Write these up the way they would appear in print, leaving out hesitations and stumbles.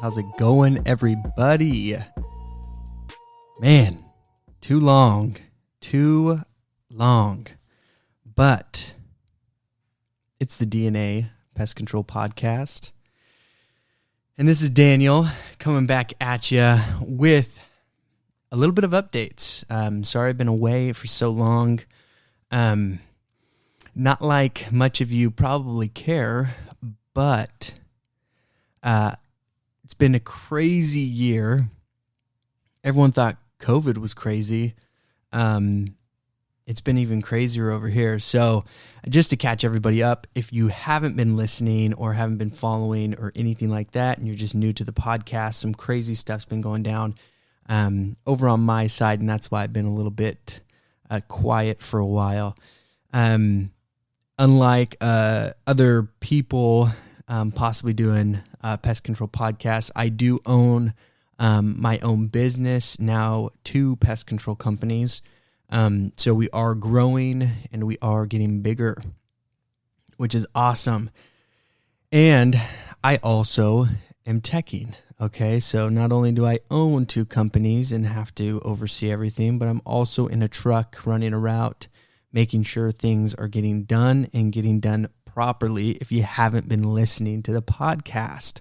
How's it going, everybody? Man, too long. But it's the DNA Pest Control Podcast. And this is Daniel coming back at you with a little bit of updates. Sorry I've been away for so long. Not like much of you probably care, but it's been a crazy year. Everyone thought COVID was crazy. It's been even crazier over here. So just to catch everybody up, if you haven't been listening or haven't been following or anything like that, and you're just new to the podcast, some crazy stuff's been going down over on my side, and that's why I've been a little bit quiet for a while. Unlike other people possibly doing pest control podcasts, I do own my own business now, 2 pest control companies. So we are growing and we are getting bigger, which is awesome. And I also am teching. Okay. So not only do I own 2 companies and have to oversee everything, but I'm also in a truck running a route, making sure things are getting done and getting done properly. If you haven't been listening to the podcast,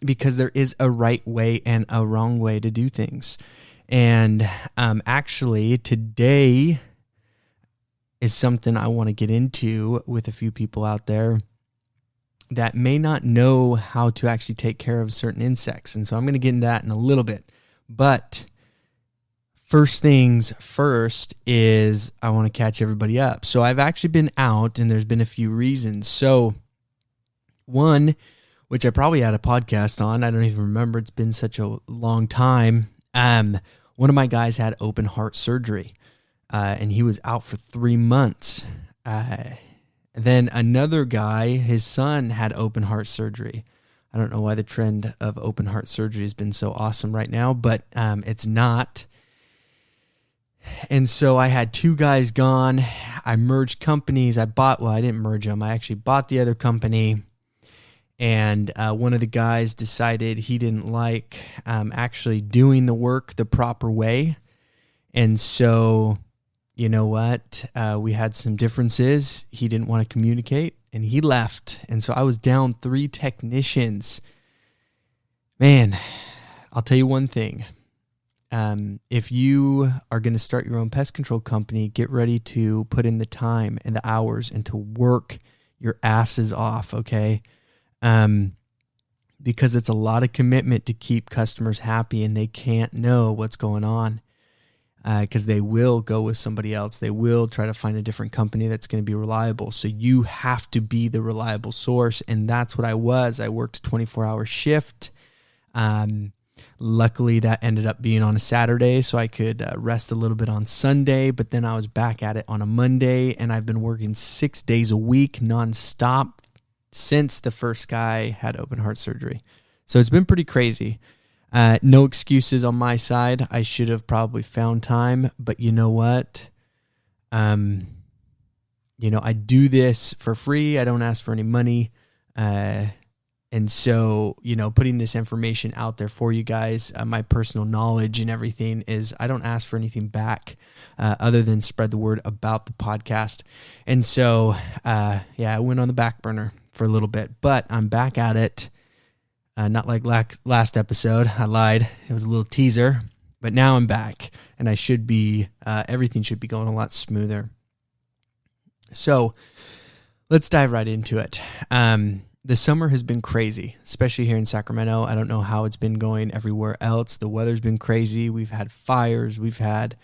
because there is a right way and a wrong way to do things. And actually, today is something I want to get into with a few people out there that may not know how to actually take care of certain insects. And so I'm going to get into that in a little bit. But first things first is I want to catch everybody up. So I've actually been out, and there's been a few reasons. So one, which I probably had a podcast on, I don't even remember. It's been such a long time. One of my guys had open heart surgery, and he was out for 3 months. Then another guy, his son had open heart surgery. I don't know why the trend of open heart surgery has been so awesome right now, but it's not. And so I had 2 guys gone. I merged companies. I didn't merge them. I actually bought the other company. And one of the guys decided he didn't like actually doing the work the proper way. And so, you know what? We had some differences. He didn't want to communicate, and he left. And so I was down 3 technicians. Man, I'll tell you one thing. If you are going to start your own pest control company, get ready to put in the time and the hours and to work your asses off, okay? Because it's a lot of commitment to keep customers happy, and they can't know what's going on, because they will go with somebody else. They will try to find a different company that's going to be reliable. So you have to be the reliable source. And that's what I was. I worked a 24-hour shift. Luckily that ended up being on a Saturday, so I could rest a little bit on Sunday, but then I was back at it on a Monday, and I've been working 6 days a week nonstop since the first guy had open heart surgery. So it's been pretty crazy. No excuses on my side. I should have probably found time, but you know what? I do this for free. I don't ask for any money. And so, putting this information out there for you guys, my personal knowledge and everything is I don't ask for anything back other than spread the word about the podcast. And so, I went on the back burner for a little bit, but I'm back at it. Not like last episode. I lied. It was a little teaser, but now I'm back, and I should be, everything should be going a lot smoother. So let's dive right into it. The summer has been crazy, especially here in Sacramento. I don't know how it's been going everywhere else. The weather's been crazy. We've had fires. We've had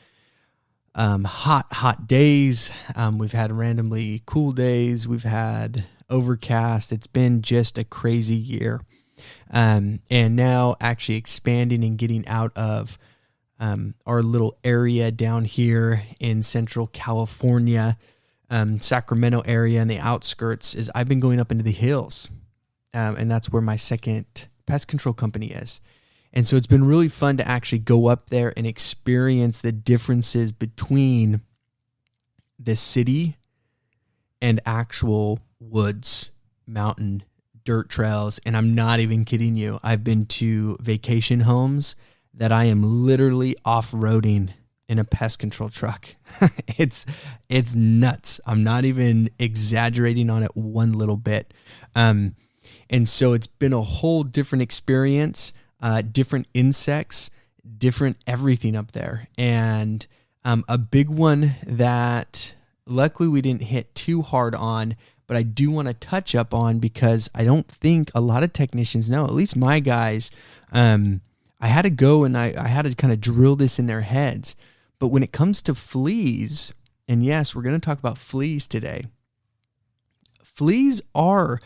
hot days. We've had randomly cool days. We've had overcast. It's been just a crazy year. And now actually expanding and getting out of our little area down here in Central California, Sacramento area and the outskirts, is I've been going up into the hills. And that's where my second pest control company is. And so it's been really fun to actually go up there and experience the differences between the city and actual woods, mountain, dirt trails, and I'm not even kidding you. I've been to vacation homes that I am literally off-roading in a pest control truck. It's nuts. I'm not even exaggerating on it one little bit. And so it's been a whole different experience, different insects, different everything up there. And a big one that luckily we didn't hit too hard on, but I do want to touch up on because I don't think a lot of technicians know, at least my guys. I had to go and I had to kind of drill this in their heads. But when it comes to fleas, and yes, we're going to talk about fleas today. Fleas are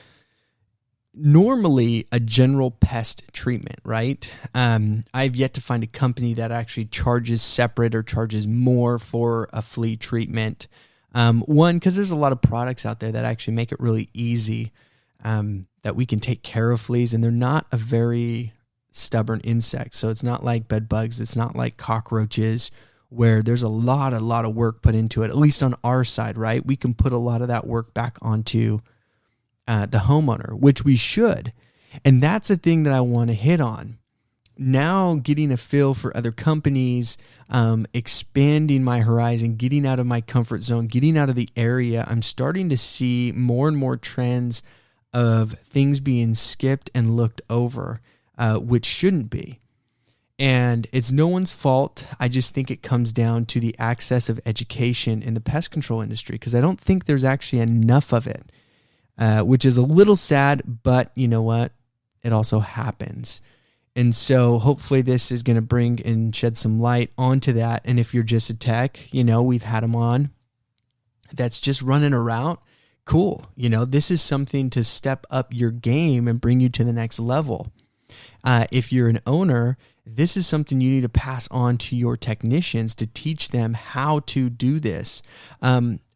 normally a general pest treatment, right? I've yet to find a company that actually charges separate or charges more for a flea treatment. One, because there's a lot of products out there that actually make it really easy that we can take care of fleas, and they're not a very stubborn insect. So it's not like bed bugs. It's not like cockroaches where there's a lot of work put into it, at least on our side, right? We can put a lot of that work back onto the homeowner, which we should. And that's a thing that I want to hit on. Now getting a feel for other companies, expanding my horizon, getting out of my comfort zone, getting out of the area, I'm starting to see more and more trends of things being skipped and looked over, which shouldn't be. And it's no one's fault. I just think it comes down to the access of education in the pest control industry, because I don't think there's actually enough of it, which is a little sad, but you know what? It also happens. And so hopefully this is going to bring and shed some light onto that. And if you're just a tech, we've had them on that's just running a route. Cool. This is something to step up your game and bring you to the next level. If you're an owner, this is something you need to pass on to your technicians to teach them how to do this.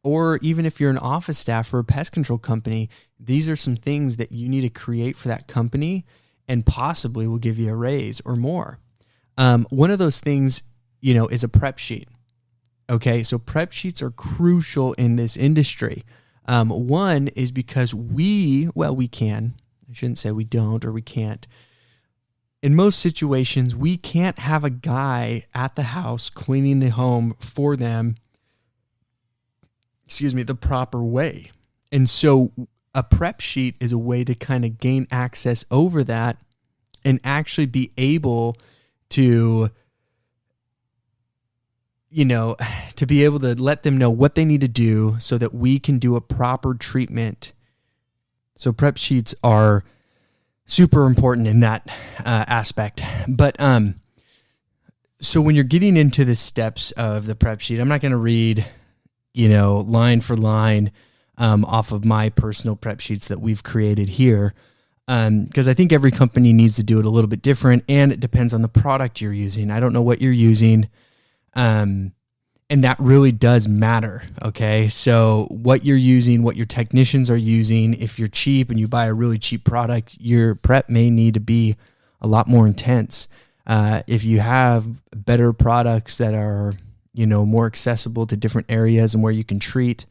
Or even if you're an office staff for a pest control company, these are some things that you need to create for that company and possibly will give you a raise or more. One of those things, is a prep sheet. Okay, so prep sheets are crucial in this industry. One is because we can, I shouldn't say we don't or we can't. In most situations, we can't have a guy at the house cleaning the home for them, the proper way. And so a prep sheet is a way to kind of gain access over that and actually be able to, to be able to let them know what they need to do so that we can do a proper treatment. So prep sheets are super important in that aspect. But so when you're getting into the steps of the prep sheet, I'm not going to read, line for line off of my personal prep sheets that we've created here, because I think every company needs to do it a little bit different, and it depends on the product you're using. I don't know what you're using, and that really does matter, okay? So what you're using, what your technicians are using, if you're cheap and you buy a really cheap product, your prep may need to be a lot more intense. If you have better products that are, more accessible to different areas and where you can treat,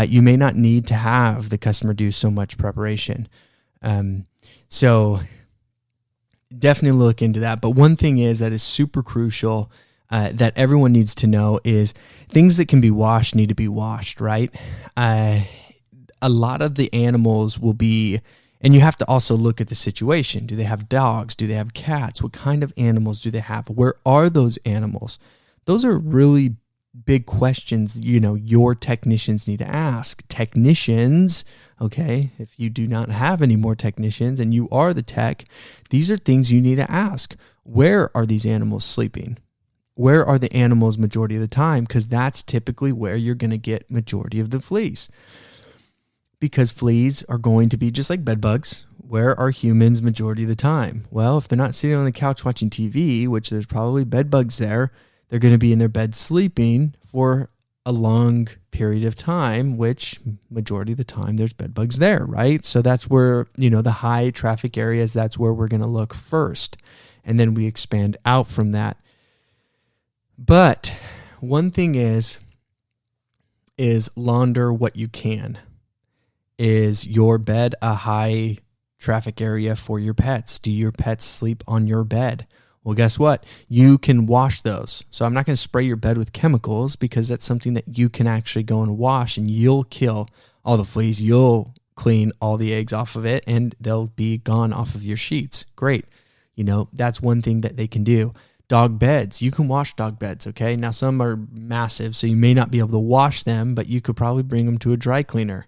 you may not need to have the customer do so much preparation. So definitely look into that. But one thing that is super crucial that everyone needs to know is things that can be washed need to be washed, right? A lot of the animals will be, and you have to also look at the situation. Do they have dogs? Do they have cats? What kind of animals do they have? Where are those animals? Those are really big questions, your technicians need to ask. Technicians, okay, if you do not have any more technicians and you are the tech, these are things you need to ask. Where are these animals sleeping? Where are the animals majority of the time? Because that's typically where you're going to get majority of the fleas. Because fleas are going to be just like bed bugs. Where are humans majority of the time? Well, if they're not sitting on the couch watching TV, which there's probably bed bugs there, they're going to be in their bed sleeping for a long period of time, which majority of the time there's bed bugs there, right? So that's where, the high traffic areas, that's where we're going to look first. And then we expand out from that. But one thing is launder what you can. Is your bed a high traffic area for your pets? Do your pets sleep on your bed? Well, guess what? You can wash those. So I'm not going to spray your bed with chemicals because that's something that you can actually go and wash, and you'll kill all the fleas. You'll clean all the eggs off of it, and they'll be gone off of your sheets. Great. That's one thing that they can do. Dog beds. You can wash dog beds, okay? Now, some are massive, so you may not be able to wash them, but you could probably bring them to a dry cleaner.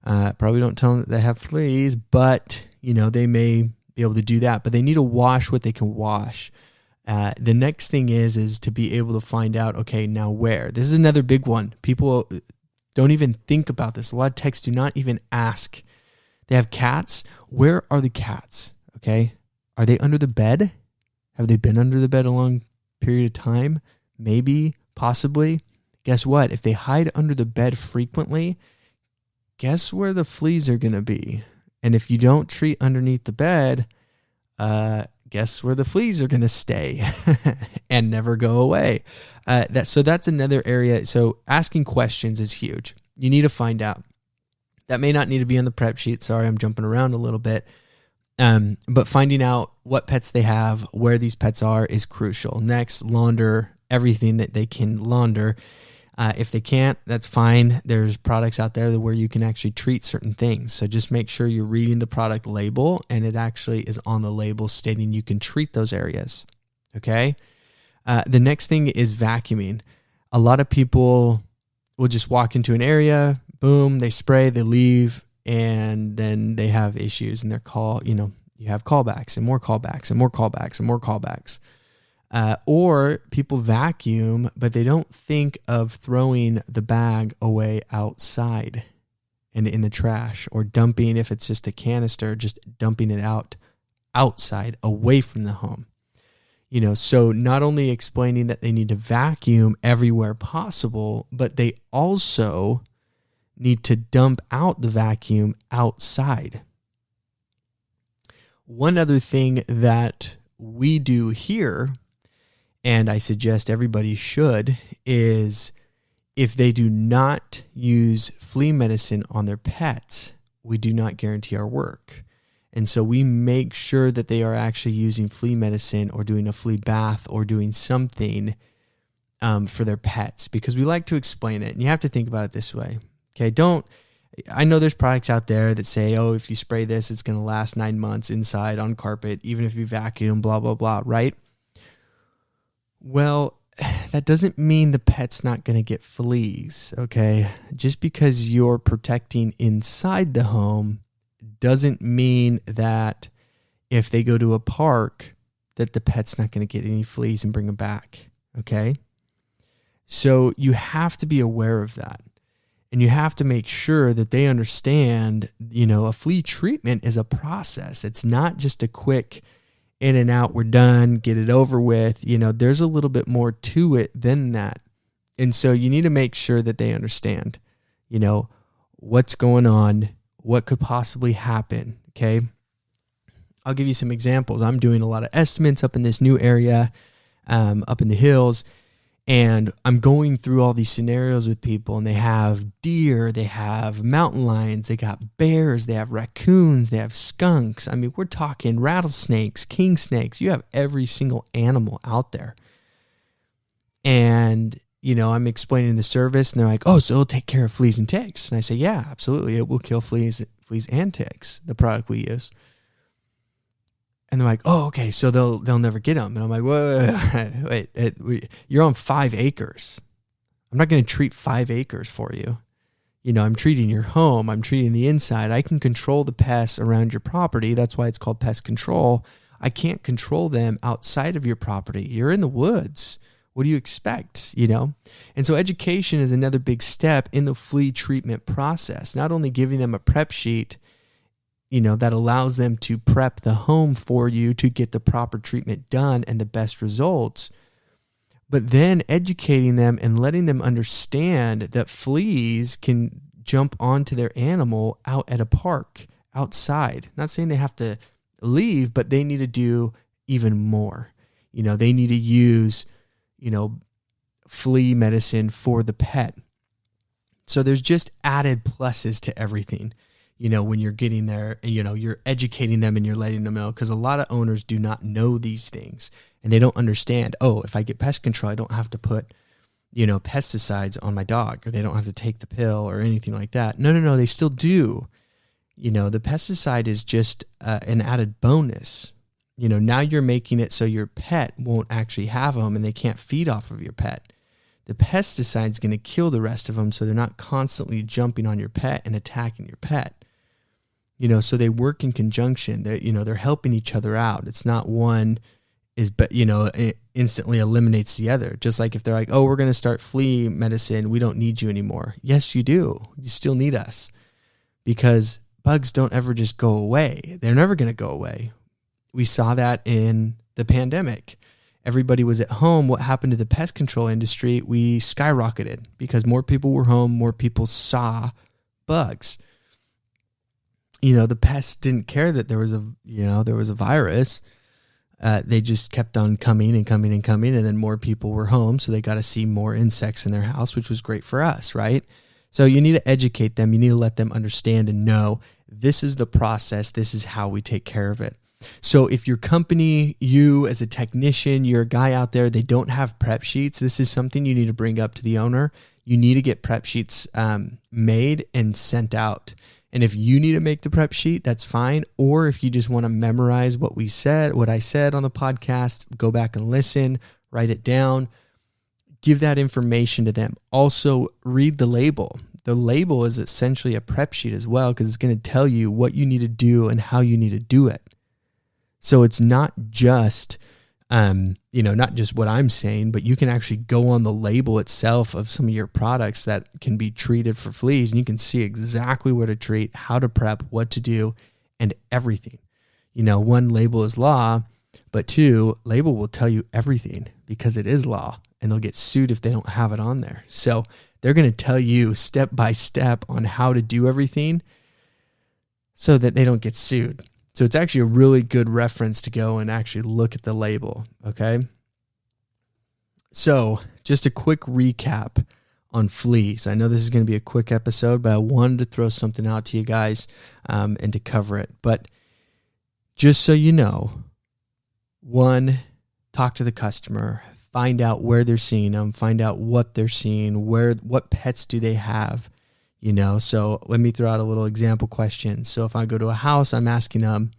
Probably don't tell them that they have fleas, but, they may be able to do that, but they need to wash what they can wash. The next thing is to be able to find out, okay, now where? This is another big one. People don't even think about this. A lot of techs do not even ask. They have cats. Where are the cats? Okay. Are they under the bed? Have they been under the bed a long period of time? Maybe, possibly. Guess what? If they hide under the bed frequently, guess where the fleas are going to be? And if you don't treat underneath the bed, guess where the fleas are going to stay and never go away. So that's another area. So asking questions is huge. You need to find out. That may not need to be on the prep sheet. Sorry, I'm jumping around a little bit. But finding out what pets they have, where these pets are, is crucial. Next, launder everything that they can launder. If they can't, that's fine. There's products out there where you can actually treat certain things. So just make sure you're reading the product label and it actually is on the label stating you can treat those areas. Okay. The next thing is vacuuming. A lot of people will just walk into an area, boom, they spray, they leave, and then they have issues and you have callbacks and more callbacks and more callbacks and more callbacks. Or people vacuum, but they don't think of throwing the bag away outside and in the trash, or dumping, if it's just a canister, just dumping it outside away from the home. So not only explaining that they need to vacuum everywhere possible, but they also need to dump out the vacuum outside. One other thing that we do here, and I suggest everybody should, is if they do not use flea medicine on their pets, we do not guarantee our work. And so we make sure that they are actually using flea medicine or doing a flea bath or doing something for their pets, because we like to explain it. And you have to think about it this way. Okay, I know there's products out there that say, oh, if you spray this, it's going to last 9 months inside on carpet, even if you vacuum, blah, blah, blah, right? Well, that doesn't mean the pet's not going to get fleas, okay? Just because you're protecting inside the home doesn't mean that if they go to a park that the pet's not going to get any fleas and bring them back, okay? So you have to be aware of that. And you have to make sure that they understand, a flea treatment is a process. It's not just a quick in and out, we're done, get it over with. There's a little bit more to it than that. And so you need to make sure that they understand, what's going on, what could possibly happen. Okay. I'll give you some examples. I'm doing a lot of estimates up in this new area, up in the hills. And I'm going through all these scenarios with people, and they have deer, they have mountain lions, they got bears, they have raccoons, they have skunks. I mean, we're talking rattlesnakes, king snakes. You have every single animal out there. And, I'm explaining the service, and they're like, oh, so it'll take care of fleas and ticks. And I say, yeah, absolutely. It will kill fleas and ticks, the product we use. And they're like, oh, okay, so they'll never get them. And I'm like, wait, you're on 5 acres. I'm not going to treat 5 acres for you. I'm treating your home. I'm treating the inside. I can control the pests around your property. That's why it's called pest control. I can't control them outside of your property. You're in the woods. What do you expect, And so education is another big step in the flea treatment process, not only giving them a prep sheet, that allows them to prep the home for you to get the proper treatment done and the best results, but then educating them and letting them understand that fleas can jump onto their animal out at a park, outside. Not saying they have to leave, but they need to do even more. They need to use, flea medicine for the pet. So there's just added pluses to everything. when you're getting there, you're educating them and you're letting them know, because a lot of owners do not know these things and they don't understand, oh, if I get pest control, I don't have to put, pesticides on my dog, or they don't have to take the pill or anything like that. No, they still do. The pesticide is just an added bonus. Now you're making it so your pet won't actually have them and they can't feed off of your pet. The pesticide is going to kill the rest of them, so they're not constantly jumping on your pet and attacking your pet. So they work in conjunction. They're helping each other out. It's not one it instantly eliminates the other. Just like if they're like, oh, we're going to start flea medicine, we don't need you anymore. Yes, you do. You still need us, because bugs don't ever just go away. They're never going to go away. We saw that in the pandemic. Everybody was at home. What happened to the pest control industry? We skyrocketed because more people were home, more people saw bugs. The pests didn't care that there was a virus. They just kept on coming and coming and coming, and then more people were home, so they got to see more insects in their house, which was great for us, right? So you need to educate them. You need to let them understand and know this is the process. This is how we take care of it. So if your company, you as a technician, you're a guy out there, they don't have prep sheets, this is something you need to bring up to the owner. You need to get prep sheets made and sent out. And if you need to make the prep sheet, that's fine. Or if you just want to memorize what I said on the podcast, go back and listen, write it down, give that information to them. Also, read the label. The label is essentially a prep sheet as well, because it's going to tell you what you need to do and how you need to do it. So it's not just, not just what I'm saying, but you can actually go on the label itself of some of your products that can be treated for fleas, and you can see exactly what to treat, how to prep, what to do, and everything. One, label is law, but two, label will tell you everything because it is law, and they'll get sued if they don't have it on there. So they're going to tell you step by step on how to do everything so that they don't get sued. So it's actually a really good reference to go and actually look at the label, okay? So just a quick recap on fleas. I know this is going to be a quick episode, but I wanted to throw something out to you guys and to cover it. But just so you know, one, talk to the customer, find out where they're seeing them, find out what they're seeing, what pets do they have. So let me throw out a little example question. So if I go to a house, I'm asking them,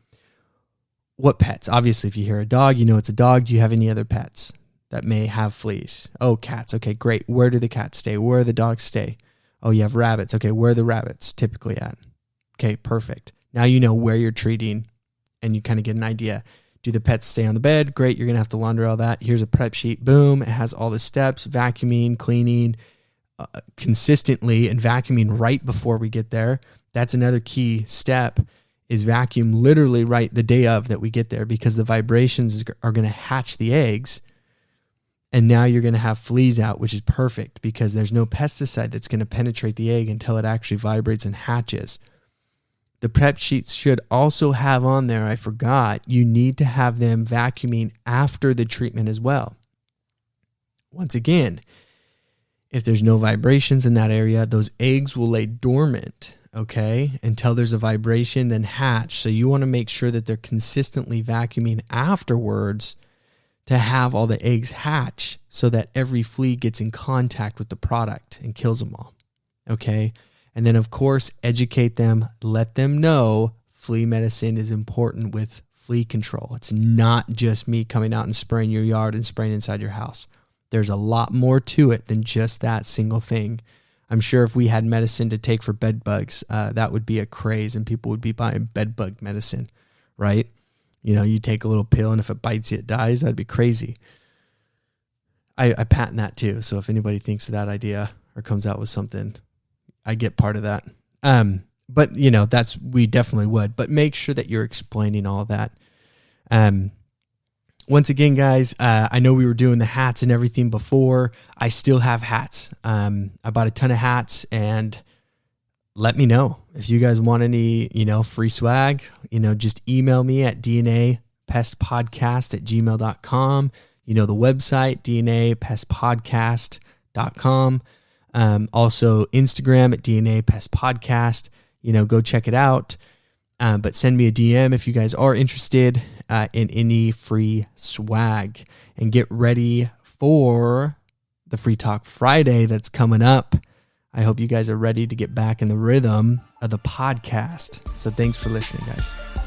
what pets? Obviously, if you hear a dog, it's a dog. Do you have any other pets that may have fleas? Oh, cats. Okay, great. Where do the cats stay? Where do the dogs stay? Oh, you have rabbits. Okay, where are the rabbits typically at? Okay, perfect. Now you know where you're treating, and you kind of get an idea. Do the pets stay on the bed? Great, you're going to have to launder all that. Here's a prep sheet. Boom, it has all the steps, vacuuming, cleaning, consistently, and vacuuming right before we get there. That's another key step, is vacuum literally right the day of that we get there, because the vibrations are going to hatch the eggs, and now you're going to have fleas out, which is perfect because there's no pesticide that's going to penetrate the egg until it actually vibrates and hatches. The prep sheets should also have on there, I forgot, you need to have them vacuuming after the treatment as well. Once again, if there's no vibrations in that area, those eggs will lay dormant, okay, until there's a vibration, then hatch. So you want to make sure that they're consistently vacuuming afterwards to have all the eggs hatch so that every flea gets in contact with the product and kills them all, okay? And then, of course, educate them, let them know flea medicine is important with flea control. It's not just me coming out and spraying your yard and spraying inside your house. There's a lot more to it than just that single thing. I'm sure if we had medicine to take for bed bugs, that would be a craze, and people would be buying bed bug medicine, right? You take a little pill, and if it bites you, it dies. That'd be crazy. I patent that too. So if anybody thinks of that idea or comes out with something, I get part of that. But we definitely would. But make sure that you're explaining all that. Once again, guys, I know we were doing the hats and everything before. I still have hats. I bought a ton of hats, and let me know if you guys want any, free swag. Just email me at dnapestpodcast@gmail.com. The website, dnapestpodcast.com. Also Instagram at dnapestpodcast. go check it out. But send me a DM if you guys are interested in any free swag, and get ready for the Free Talk Friday that's coming up. I hope you guys are ready to get back in the rhythm of the podcast. So thanks for listening, guys.